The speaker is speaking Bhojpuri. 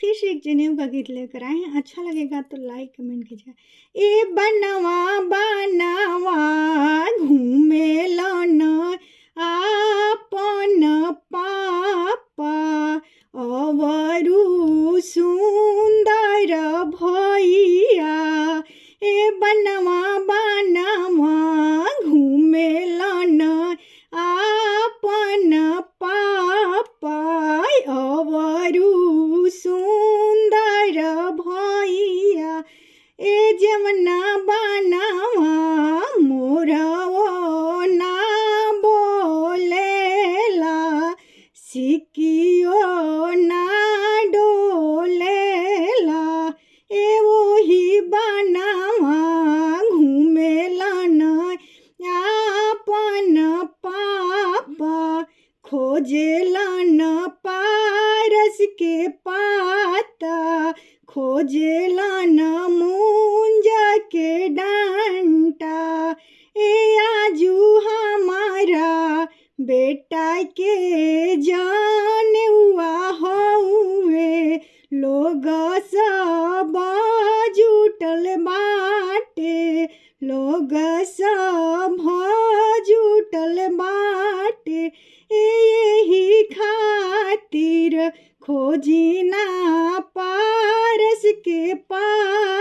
फिर से एक जनेऊ का गीत लेकर आए हैं। अच्छा लगेगा तो लाइक कमेंट कीजिए। ए बनवा बनवा घूमे लन आपन पापा अवरु सुंदर भैया। ए बनवा बनवा घूमे लन आपन पापा अवरु सुंदर भैया। ए जमना बनवा मोरवो ना बोलेला सिकियो ना डोलेला। ए वही बनवा घूमेला न आपन पापा खोजेला न पारस के पाता खोजेला न मूंज के डंटा। ए आजू हमारा बेटा के जान हुआ हुए लोग सब जुटल बाटे लोग सब जुटल बाटे। यही खातिर खोजी ना पारस के पास